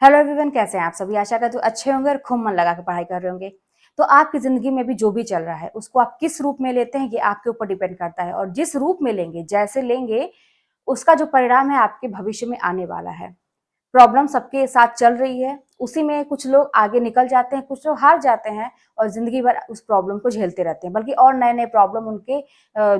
Hello everyone, कैसे हैं आप सभी। आशा करती हूँ अच्छे होंगे और खूब मन लगा के पढ़ाई कर रहे होंगे। तो आपकी जिंदगी में भी जो भी चल रहा है उसको आप किस रूप में लेते हैं ये आपके ऊपर डिपेंड करता है, और जिस रूप में लेंगे, जैसे लेंगे, उसका जो परिणाम है आपके भविष्य में आने वाला है। प्रॉब्लम सबके साथ चल रही है, उसी में कुछ लोग आगे निकल जाते हैं, कुछ लोग हार जाते हैं और जिंदगी भर उस प्रॉब्लम को झेलते रहते हैं, बल्कि और नए नए प्रॉब्लम उनके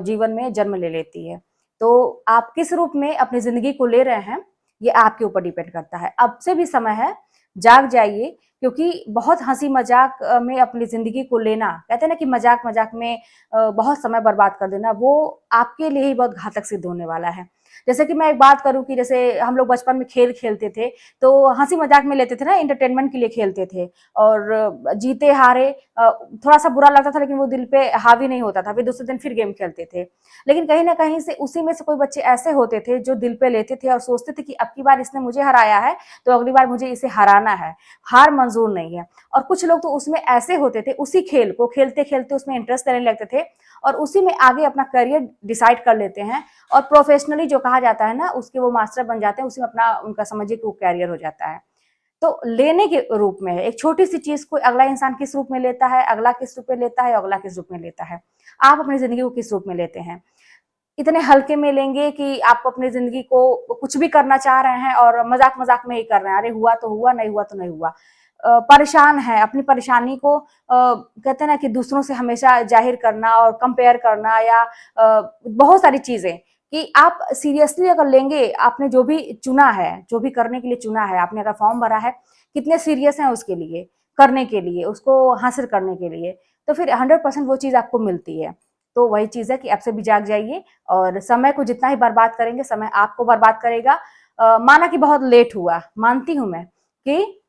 जीवन में जन्म ले लेती है। तो आप किस रूप में अपनी जिंदगी को ले रहे हैं ये आपके ऊपर डिपेंड करता है। अब से भी समय है, जाग जाइए, क्योंकि बहुत हंसी मजाक में अपनी जिंदगी को लेना, कहते हैं ना कि मजाक मजाक में बहुत समय बर्बाद कर देना, वो आपके लिए ही बहुत घातक सिद्ध होने वाला है। जैसे कि मैं एक बात करूं कि जैसे हम लोग बचपन में खेल खेलते थे, तो हंसी मजाक में लेते थे ना, इंटरटेनमेंट के लिए खेलते थे, और जीते हारे थोड़ा सा बुरा लगता था, लेकिन वो दिल पे हावी नहीं होता था, फिर दूसरे दिन फिर गेम खेलते थे। लेकिन कहीं ना कहीं से उसी में से कोई बच्चे ऐसे होते थे जो दिल पे लेते थे और सोचते थे कि अब की बार इसने मुझे हराया है तो अगली बार मुझे इसे हराना है, हार मंजूर नहीं है। और कुछ लोग तो उसमें ऐसे होते थे, उसी खेल को खेलते खेलते उसमें इंटरेस्ट लेने लगते थे और उसी में आगे अपना करियर डिसाइड कर लेते हैं, और प्रोफेशनली जो कहा जाता है ना, उसके वो मास्टर बन जाते हैं, उसी में अपना उनका समझिए कि वो कैरियर हो जाता है। तो लेने के रूप में है, एक छोटी सी चीज को अगला इंसान किस रूप में लेता है, अगला किस रूप में लेता है, अगला किस रूप में लेता है। आप अपनी जिंदगी को किस रूप में लेते हैं। इतने हल्के में लेंगे कि आप अपनी जिंदगी को कुछ भी करना चाह रहे हैं और मजाक मजाक में ही कर रहे हैं, अरे हुआ तो हुआ, नहीं हुआ तो नहीं हुआ। परेशान है, अपनी परेशानी को कहते हैं ना कि दूसरों से हमेशा जाहिर करना और कंपेयर करना, या बहुत सारी चीजें, कि आप सीरियसली अगर लेंगे, आपने जो भी चुना है, जो भी करने के लिए चुना है, आपने अगर फॉर्म भरा है, कितने सीरियस हैं उसके लिए, करने के लिए, उसको हासिल करने के लिए, तो फिर 100% वो चीज आपको मिलती है। तो वही चीज है कि अब से भी जाग जाइए, और समय को जितना ही बर्बाद करेंगे, समय आपको बर्बाद करेगा। माना कि बहुत लेट हुआ, मानती हूं मैं कि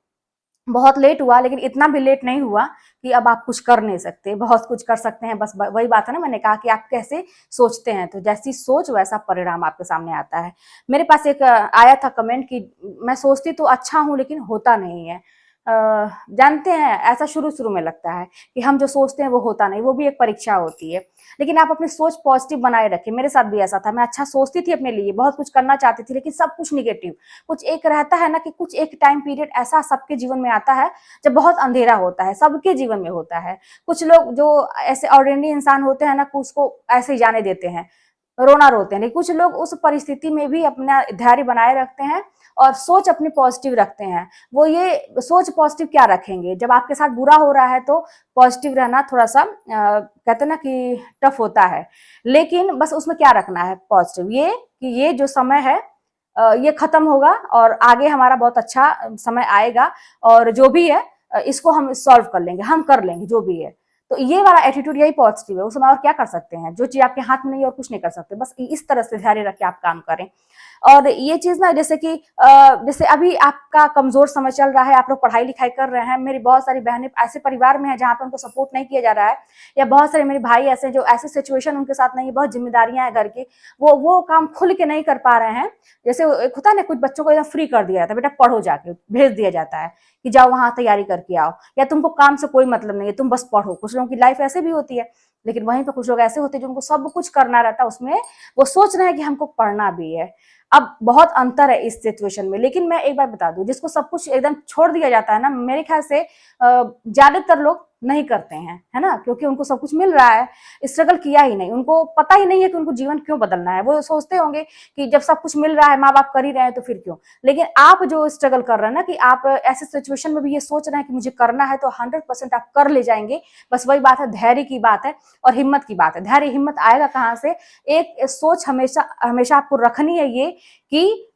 बहुत लेट हुआ, लेकिन इतना भी लेट नहीं हुआ कि अब आप कुछ कर नहीं सकते। बहुत कुछ कर सकते हैं, बस वही बात है ना, मैंने कहा कि आप कैसे सोचते हैं, तो जैसी सोच वैसा परिणाम आपके सामने आता है। मेरे पास एक आया था कमेंट कि मैं सोचती तो अच्छा हूं लेकिन होता नहीं है। जानते हैं, ऐसा शुरू शुरू में लगता है कि हम जो सोचते हैं वो होता नहीं, वो भी एक परीक्षा होती है। लेकिन आप अपनी सोच पॉजिटिव बनाए रखें। मेरे साथ भी ऐसा था, मैं अच्छा सोचती थी अपने लिए, बहुत कुछ करना चाहती थी, लेकिन सब कुछ निगेटिव। कुछ एक रहता है ना कि कुछ एक टाइम पीरियड ऐसा सबके जीवन में आता है जब बहुत अंधेरा होता है, सबके जीवन में होता है। कुछ लोग जो ऐसे ऑर्डिनरी इंसान होते हैं ना, उसको ऐसे ही जाने देते हैं, रोना रोते हैं, लेकिन कुछ लोग उस परिस्थिति में भी अपना धैर्य बनाए रखते हैं और सोच अपनी पॉजिटिव रखते हैं। वो ये सोच पॉजिटिव क्या रखेंगे, जब आपके साथ बुरा हो रहा है तो पॉजिटिव रहना थोड़ा सा कहते हैं ना कि टफ होता है, लेकिन बस उसमें क्या रखना है पॉजिटिव, ये कि ये जो समय है ये खत्म होगा और आगे हमारा बहुत अच्छा समय आएगा, और जो भी है इसको हम सॉल्व कर लेंगे, हम कर लेंगे जो भी है। तो ये वाला एटीट्यूड, यही पॉजिटिव है। उस समय और क्या कर सकते हैं, जो चीज आपके हाथ में नहीं है और कुछ नहीं कर सकते, बस इस तरह से धैर्य रख के आप काम करें। और ये चीज ना, जैसे कि जैसे अभी आपका कमजोर समय चल रहा है, आप लोग पढ़ाई लिखाई कर रहे हैं, मेरी बहुत सारी बहनें ऐसे परिवार में है जहां पर उनको सपोर्ट नहीं किया जा रहा है, या बहुत सारे मेरे भाई ऐसे जो ऐसे सिचुएशन उनके साथ नहीं है, बहुत जिम्मेदारियां हैं घर की, वो काम खुल के नहीं कर पा रहे हैं। जैसे एक होता है ना, कुछ बच्चों को एकदम फ्री कर दिया जाता है, बेटा पढ़ो, जाके भेज दिया जाता है कि जाओ वहां तैयारी करके आओ, या तुमको काम से कोई मतलब नहीं है, तुम बस पढ़ो। कुछ लोगों की लाइफ ऐसे भी होती है, लेकिन वहीं पर कुछ लोग ऐसे होते हैं जो उनको सब कुछ करना रहता है, उसमें वो सोच रहे हैं कि हमको पढ़ना भी है। अब बहुत अंतर है इस सिचुएशन में। लेकिन मैं एक बात बता दूं, जिसको सब कुछ एकदम छोड़ दिया जाता है ना, मेरे ख्याल से ज्यादातर लोग नहीं करते हैं, है ना, क्योंकि उनको सब कुछ मिल रहा है, स्ट्रगल किया ही नहीं, उनको पता ही नहीं है कि उनको जीवन क्यों बदलना है। वो सोचते होंगे कि जब सब कुछ मिल रहा है, माँ बाप कर ही रहे हैं, तो फिर क्यों। लेकिन आप जो स्ट्रगल कर रहे हैं ना, कि आप ऐसे सिचुएशन में भी ये सोच रहे हैं कि मुझे करना है, तो 100% आप कर ले जाएंगे। बस वही बात है, धैर्य की बात है और हिम्मत की बात है। धैर्य हिम्मत आएगा कहाँ से, एक सोच हमेशा हमेशा आपको रखनी है, ये कि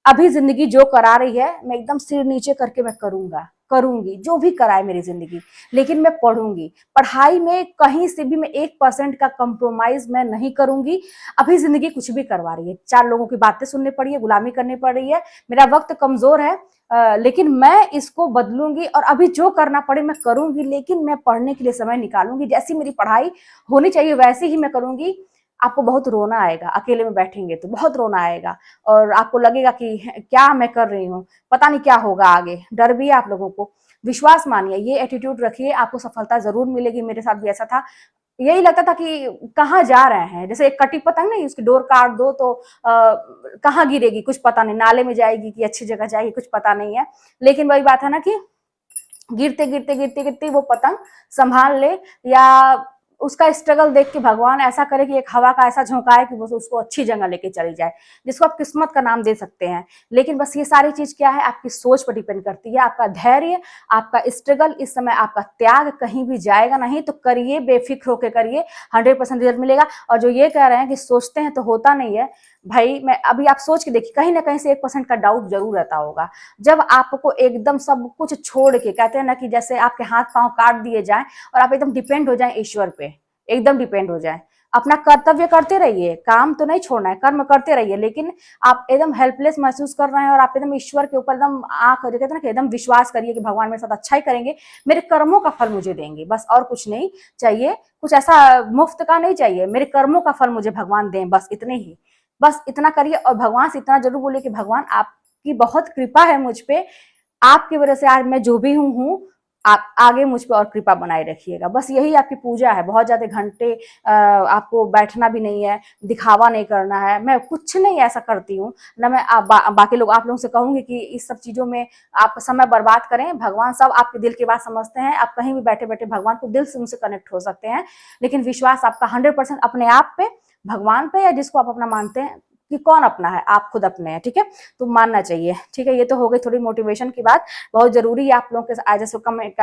अभी जिंदगी जो करा रही है, मैं एकदम सिर नीचे करके मैं करूंगा, करूंगी जो भी कराए मेरी जिंदगी, लेकिन मैं पढ़ूंगी। पढ़ाई में कहीं से भी मैं 1% का कंप्रोमाइज मैं नहीं करूंगी। अभी जिंदगी कुछ भी करवा रही है, 4 लोगों की बातें सुननी पड़ी है, गुलामी करनी पड़ रही है, मेरा वक्त कमजोर है, लेकिन मैं इसको बदलूंगी और अभी जो करना पड़े मैं करूंगी, लेकिन मैं पढ़ने के लिए समय निकालूंगी। जैसी मेरी पढ़ाई होनी चाहिए वैसे ही मैं करूंगी। आपको बहुत रोना आएगा, अकेले में बैठेंगे तो बहुत रोना आएगा, और आपको लगेगा कि क्या मैं कर रही हूँ, पता नहीं क्या होगा आगे, डर भी है आप लोगों को। विश्वास मानिए, ये एटीट्यूड रखिए, आपको सफलता जरूर मिलेगी। मेरे साथ भी ऐसा था, यही लगता था कि कहाँ जा रहे हैं, जैसे एक कटी पतंग नहीं, उसकी डोर काट दो तो कहाँ गिरेगी कुछ पता नहीं, नाले में जाएगी कि अच्छी जगह जाएगी कुछ पता नहीं है। लेकिन वही बात है ना कि गिरते गिरते गिरते गिरते वो पतंग संभाल ले, या उसका स्ट्रगल देख के भगवान ऐसा करे कि एक हवा का ऐसा झोंका है कि वो उसको अच्छी जगह लेके चली जाए, जिसको आप किस्मत का नाम दे सकते हैं। लेकिन बस ये सारी चीज क्या है, आपकी सोच पर डिपेंड करती है, आपका धैर्य, आपका स्ट्रगल, इस समय आपका त्याग कहीं भी जाएगा नहीं, तो करिए, बेफिक्र होकर करिए, 100% रिजल्ट मिलेगा। और जो ये कह रहे हैं कि सोचते हैं तो होता नहीं है, भाई मैं अभी आप सोच के देखिए, कहीं ना कहीं से 1% का डाउट जरूर रहता होगा। जब आपको एकदम सब कुछ छोड़ के, कहते हैं ना कि जैसे आपके हाथ पांव काट दिए जाए और आप एकदम डिपेंड हो जाए ईश्वर पे, एकदम डिपेंड हो जाए, अपना कर्तव्य करते रहिए, काम तो नहीं छोड़ना है, कर्म करते रहिए, लेकिन आप एकदम हेल्पलेस महसूस कर रहे हैं और आप एकदम ईश्वर के ऊपर एकदम आंख, जो कहते हैं ना कि एकदम विश्वास करिए कि भगवान मेरे साथ अच्छा ही करेंगे, मेरे कर्मों का फल मुझे देंगे, बस और कुछ नहीं चाहिए, कुछ ऐसा मुफ्त का नहीं चाहिए, मेरे कर्मों का फल मुझे भगवान दें, बस इतने ही, बस इतना करिए। और भगवान से इतना जरूर बोलिए कि भगवान आपकी बहुत कृपा है मुझ पे, आपकी वजह से आज मैं जो भी हूँ, आप आगे मुझ पर और कृपा बनाए रखिएगा, बस यही आपकी पूजा है। बहुत ज्यादा घंटे आपको बैठना भी नहीं है, दिखावा नहीं करना है, मैं कुछ नहीं ऐसा करती हूँ ना, मैं बाकी लोग आप लोगों से कहूंगी कि इस सब चीजों में आप समय बर्बाद करें, भगवान सब आपके दिल की बात समझते हैं, आप कहीं भी बैठे बैठे भगवान को दिल से उनसे कनेक्ट हो सकते हैं, लेकिन विश्वास आपका 100% अपने आप पे, भगवान पे, या जिसको आप अपना मानते हैं, कि कौन अपना है, आप खुद अपने हैं, ठीक है, तो मानना चाहिए, ठीक है। ये तो हो गई थोड़ी मोटिवेशन की बात, बहुत जरूरी है आप लोगों के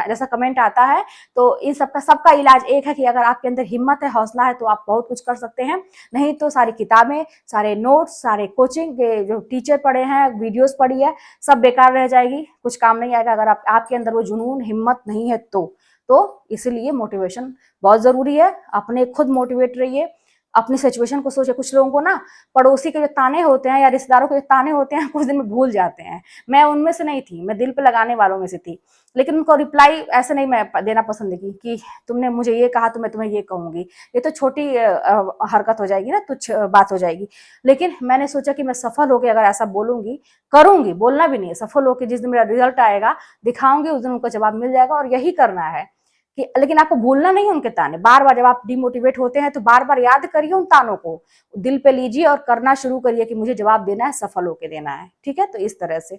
जैसा कमेंट आता है, तो इन सबका सबका इलाज एक है कि अगर आपके अंदर हिम्मत है, हौसला है, तो आप बहुत कुछ कर सकते हैं, नहीं तो सारी किताबें, सारे नोट्स, सारे कोचिंग के जो टीचर पढ़े हैं, वीडियोस पढ़ी है, सब बेकार रह जाएगी, कुछ काम नहीं आएगा अगर आपके अंदर वो जुनून, हिम्मत नहीं है तो इसलिए मोटिवेशन बहुत जरूरी है, अपने खुद मोटिवेट रहिए, अपनी सिचुएशन को सोचे। कुछ लोगों को ना पड़ोसी के जो ताने होते हैं या रिश्तेदारों के जो ताने होते हैं कुछ दिन में भूल जाते हैं, मैं उनमें से नहीं थी, मैं दिल पे लगाने वालों में से थी, लेकिन उनको रिप्लाई ऐसे नहीं मैं देना पसंद की कि तुमने मुझे ये कहा तो मैं तुम्हें ये कहूंगी, ये तो छोटी हरकत हो जाएगी ना, तुच्छ बात हो जाएगी। लेकिन मैंने सोचा कि मैं सफल होकर अगर ऐसा बोलूंगी, करूंगी, बोलना भी नहीं है, सफल होकर जिस दिन मेरा रिजल्ट आएगा, दिखाऊंगी, उस दिन उनका जवाब मिल जाएगा, और यही करना है कि, लेकिन आपको भूलना नहीं उनके ताने, बार बार जब आप डिमोटिवेट होते हैं तो बार बार याद करिए उन तानों को, दिल पे लीजिए और करना शुरू करिए कि मुझे जवाब देना है, सफल होके देना है, ठीक है, तो इस तरह से।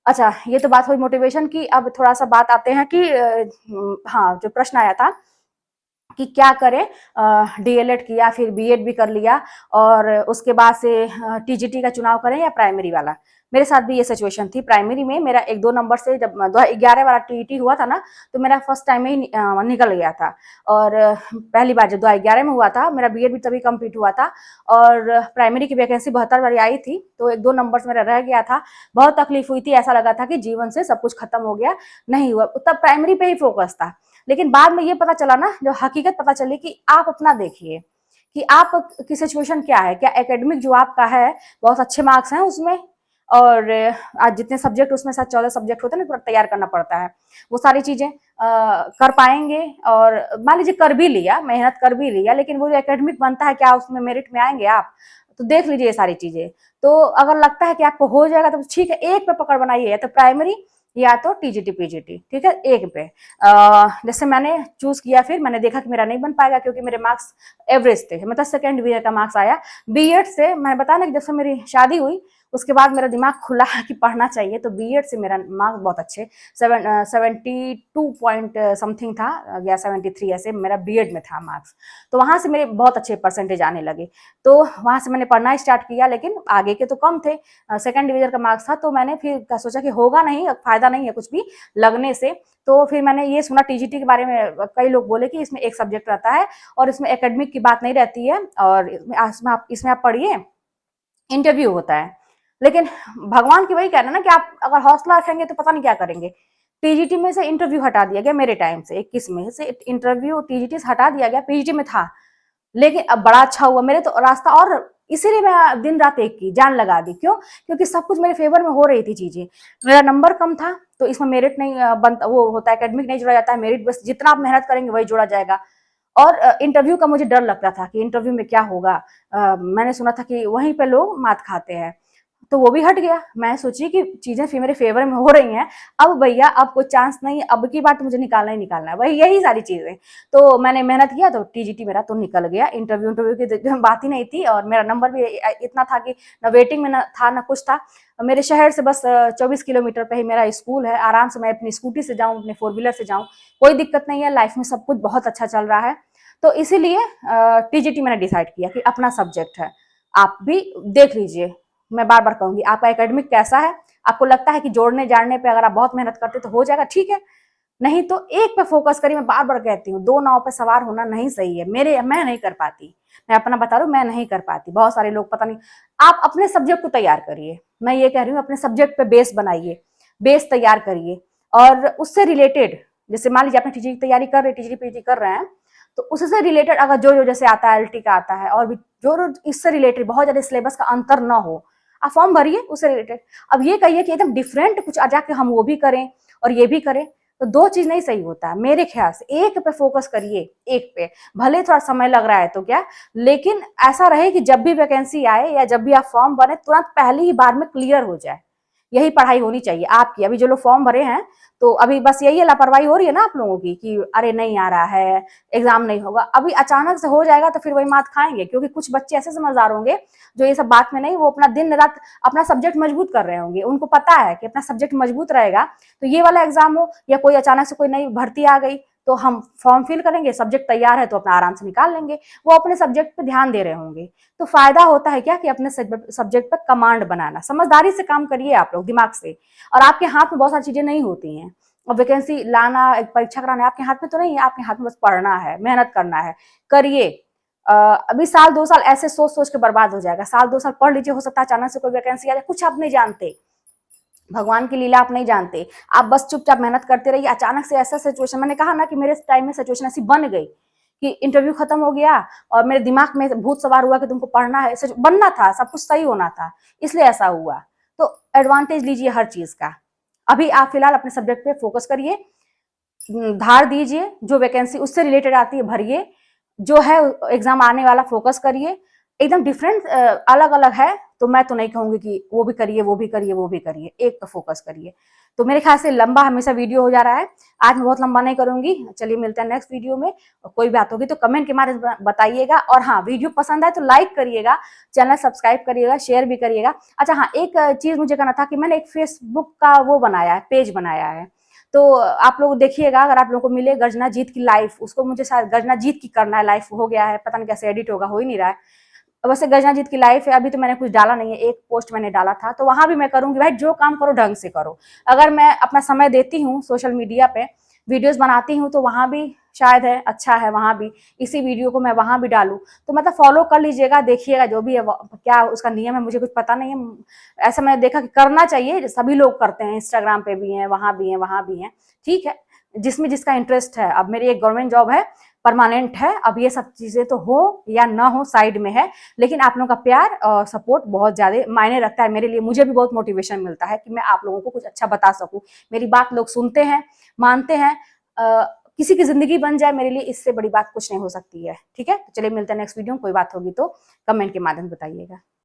अच्छा, ये तो बात हुई मोटिवेशन की, अब थोड़ा सा बात आते हैं कि हाँ, जो प्रश्न आया था कि क्या करें, डीएलएड किया, फिर बीएड भी कर लिया, और उसके बाद से टीजीटी का चुनाव करें या प्राइमरी वाला। मेरे साथ भी ये सिचुएशन थी, प्राइमरी में मेरा 1-2 नंबर से, जब 2011 वाला टीईटी हुआ था ना, तो मेरा फर्स्ट टाइम में ही निकल गया था, और पहली बार जब 2011 में हुआ था, मेरा बीएड भी तभी कंप्लीट हुआ था, और प्राइमरी की वैकेंसी 72 वाली आई थी, तो 1-2 नंबर से मेरा रह गया था, बहुत तकलीफ हुई थी, ऐसा लगा था कि जीवन से सब कुछ खत्म हो गया, नहीं हुआ, तब प्राइमरी पे ही फोकस था। लेकिन बाद में ये पता चला ना, जो हकीकत पता चली कि आप अपना देखिए कि आप की सिचुएशन क्या है, क्या एकेडमिक जो आपका है बहुत अच्छे मार्क्स हैं उसमें, और आज जितने सब्जेक्ट उसमें शायद 14 सब्जेक्ट होते हैं ना, पूरा तैयार करना पड़ता है, वो सारी चीजें कर पाएंगे, और मान लीजिए कर भी लिया, मेहनत कर भी लिया, लेकिन वो जो एकेडमिक बनता है, क्या उसमें मेरिट में आएंगे आप, तो देख लीजिए ये सारी चीजें। तो अगर लगता है कि आपको हो जाएगा तो ठीक है, एक पे पकड़ बनाइए, या तो प्राइमरी या तो टीजीटी पीजीटी, ठीक है, एक पे। जैसे मैंने चूज किया, फिर मैंने देखा कि मेरा नहीं बन पाएगा क्योंकि मेरे मार्क्स एवरेज थे, मतलब सेकेंड डिवीजन का मार्क्स आया। बीएड से मैंने बताया ना कि जब से मेरी शादी हुई उसके बाद मेरा दिमाग खुला कि पढ़ना चाहिए, तो बीएड से मेरा मार्क्स बहुत अच्छे 72 पॉइंट समथिंग था, या 73 ऐसे मेरा बीएड में था मार्क्स, तो वहां से मेरे बहुत अच्छे परसेंटेज आने लगे, तो वहां से मैंने पढ़ना स्टार्ट किया, लेकिन आगे के तो कम थे, सेकेंड डिवीजन का मार्क्स था, तो मैंने फिर सोचा कि होगा नहीं, फायदा नहीं है कुछ भी लगने से, तो फिर मैंने ये सुना टीजीटी के बारे में, कई लोग बोले कि इसमें एक सब्जेक्ट रहता है और इसमें एकेडमिक की बात नहीं रहती है, और इसमें आप पढ़िए, इंटरव्यू होता है। लेकिन भगवान की वही कहना ना कि आप अगर हौसला रखेंगे तो पता नहीं क्या करेंगे। टीजीटी में से इंटरव्यू हटा दिया गया मेरे टाइम से, 21 में से इंटरव्यू टीजीटी से हटा दिया गया, पीजीटी में था, लेकिन अब बड़ा अच्छा हुआ मेरे तो रास्ता, और इसीलिए मैं दिन रात एक की जान लगा दी, क्यों, क्योंकि सब कुछ मेरे फेवर में हो रही थी चीजें, मेरा नंबर कम था तो इसमें मेरिट नहीं बनता, वो होता है एकेडमिक नहीं जोड़ा जाता है, मेरिट बस जितना आप मेहनत करेंगे वही जोड़ा जाएगा। और इंटरव्यू का मुझे डर लगता था कि इंटरव्यू में क्या होगा, मैंने सुना था कि वहीं पे लोग मात खाते हैं, तो वो भी हट गया। मैं सोची कि चीजें फिर मेरे फेवर में हो रही हैं, अब भैया अब कोई चांस नहीं, अब की बार तो मुझे निकालना ही निकालना है, वही यही सारी चीजें। तो मैंने मेहनत किया, तो टीजीटी मेरा तो निकल गया। इंटरव्यू की बात ही नहीं थी, और मेरा नंबर भी इतना था कि न वेटिंग में न था न कुछ था। मेरे शहर से बस 24 किलोमीटर पे ही मेरा स्कूल है, आराम से मैं अपनी स्कूटी से जाऊँ, अपने 4 व्हीलर से जाऊँ, कोई दिक्कत नहीं है। लाइफ में सब कुछ बहुत अच्छा चल रहा है। तो इसीलिए टीजीटी मैंने डिसाइड किया कि अपना सब्जेक्ट है। आप भी देख लीजिए, मैं बार बार कहूंगी, आपका एकेडमिक कैसा है, आपको लगता है कि जोड़ने जाड़ने पे अगर आप बहुत मेहनत करते तो हो जाएगा, ठीक है। नहीं तो एक पे फोकस करिए। मैं बार बार कहती हूँ, दो नाव पे सवार होना नहीं सही है। मैं नहीं कर पाती, मैं अपना बता रही हूँ, मैं नहीं कर पाती। बहुत सारे लोग पता नहीं। आप अपने सब्जेक्ट को तैयार करिए, मैं ये कह रही हूँ, अपने सब्जेक्ट पे बेस बनाइए, बेस तैयार करिए, और उससे रिलेटेड, जैसे मान लीजिए आपने टीचिंग की तैयारी कर रहे, टीचिंग पीजी कर रहे हैं, तो उससे रिलेटेड अगर जो जो जैसे आता है, एलटी का आता है, और भी जो इससे रिलेटेड बहुत ज्यादा सिलेबस का अंतर ना हो, आप फॉर्म भरिए उससे रिलेटेड। अब ये कहिए कि एकदम डिफरेंट कुछ आ जाके हम वो भी करें और ये भी करें, तो दो चीज नहीं सही होता है मेरे ख्याल से। एक पे फोकस करिए, एक पे भले थोड़ा समय लग रहा है तो क्या, लेकिन ऐसा रहे कि जब भी वैकेंसी आए या जब भी आप फॉर्म भरे, तुरंत पहली ही बार में क्लियर हो जाए। यही पढ़ाई होनी चाहिए आपकी। अभी जो लोग फॉर्म भरे हैं, तो अभी बस यही है, लापरवाही हो रही है ना आप लोगों की, कि अरे नहीं आ रहा है, एग्जाम नहीं होगा। अभी अचानक से हो जाएगा तो फिर वही मात खाएंगे, क्योंकि कुछ बच्चे ऐसे समझदार होंगे जो ये सब बात में नहीं, वो अपना दिन रात अपना सब्जेक्ट मजबूत कर रहे होंगे। उनको पता है कि अपना सब्जेक्ट मजबूत रहेगा, तो ये वाला एग्जाम हो या कोई अचानक से कोई नई भर्ती आ गई, तो हम फॉर्म फिल करेंगे, सब्जेक्ट तैयार है तो अपना आराम से निकाल लेंगे। वो अपने सब्जेक्ट पे ध्यान दे रहे होंगे। तो फायदा होता है क्या, कि अपने सब्जेक्ट पर कमांड बनाना। समझदारी से काम करिए आप लोग, दिमाग से। और आपके हाथ में बहुत सारी चीजें नहीं होती हैं, और वैकेंसी लाना, एक परीक्षा कराना आपके हाथ में तो नहीं है। आपके हाथ में बस पढ़ना है, मेहनत करना है, करिए। अभी साल 2 साल ऐसे सोच सोच के बर्बाद हो जाएगा। साल 2 साल पढ़ लीजिए, हो सकता है अचानक से कोई वैकेंसी आ जाए। कुछ आप नहीं जानते, भगवान की लीला आप नहीं जानते। आप बस चुपचाप मेहनत करते रहिए। अचानक से ऐसा सिचुएशन, मैंने कहा ना कि मेरे टाइम में सिचुएशन ऐसी बन गई कि इंटरव्यू खत्म हो गया और मेरे दिमाग में भूत सवार हुआ कि तुमको पढ़ना है, बनना था, सब कुछ सही होना था, इसलिए ऐसा हुआ। तो एडवांटेज लीजिए हर चीज का। अभी आप फिलहाल अपने सब्जेक्ट पे फोकस करिए, धार दीजिए, जो वैकेंसी उससे रिलेटेड आती है भरिए, जो है एग्जाम आने वाला फोकस करिए। एकदम डिफरेंट अलग अलग है, तो मैं तो नहीं कहूंगी कि वो भी करिए, वो भी करिए, वो भी करिए, एक पे फोकस करिए। तो मेरे ख्याल से लंबा हमेशा वीडियो हो जा रहा है, आज मैं बहुत लंबा नहीं करूंगी। चलिए मिलते हैं नेक्स्ट वीडियो में। और कोई बात होगी तो कमेंट के माध्यम से बताइएगा, और हाँ, वीडियो पसंद आए तो लाइक करिएगा, चैनल सब्सक्राइब करिएगा, शेयर भी करिएगा। अच्छा हाँ, एक चीज मुझे कहना था कि मैंने एक फेसबुक का वो बनाया है, पेज बनाया है, तो आप लोग देखिएगा, अगर आप लोगों को मिले, गर्जना जीत की लाइफ, उसको मुझे शायद गर्जना जीत की करना है, लाइफ हो गया है, पता नहीं कैसे एडिट होगा, हो ही नहीं रहा है। वैसे गर्जना जीत की लाइफ है, अभी तो मैंने कुछ डाला नहीं है, एक पोस्ट मैंने डाला था, तो वहां भी मैं करूंगी। भाई जो काम करो ढंग से करो। अगर मैं अपना समय देती हूँ सोशल मीडिया पे, वीडियोस बनाती हूँ, तो वहां भी शायद है, अच्छा है, वहां भी इसी वीडियो को मैं वहां भी डालूं, तो मतलब फॉलो कर लीजिएगा, देखिएगा जो भी है, क्या उसका नियम है मुझे कुछ पता नहीं है। ऐसा मैंने देखा कि करना चाहिए, सभी लोग करते हैं, इंस्टाग्राम पे भी है, वहां भी है, वहां भी है, ठीक है, जिसमें जिसका इंटरेस्ट है। अब मेरी एक गवर्नमेंट जॉब है, परमानेंट है, अब ये सब चीजें तो हो या ना हो साइड में है, लेकिन आप लोगों का प्यार और सपोर्ट बहुत ज्यादा मायने रखता है मेरे लिए। मुझे भी बहुत मोटिवेशन मिलता है कि मैं आप लोगों को कुछ अच्छा बता सकूं, मेरी बात लोग सुनते हैं, मानते हैं, किसी की जिंदगी बन जाए, मेरे लिए इससे बड़ी बात कुछ नहीं हो सकती है। ठीक है, तो चलिए मिलते हैं नेक्स्ट वीडियो में। कोई बात होगी तो कमेंट के माध्यम से बताइएगा।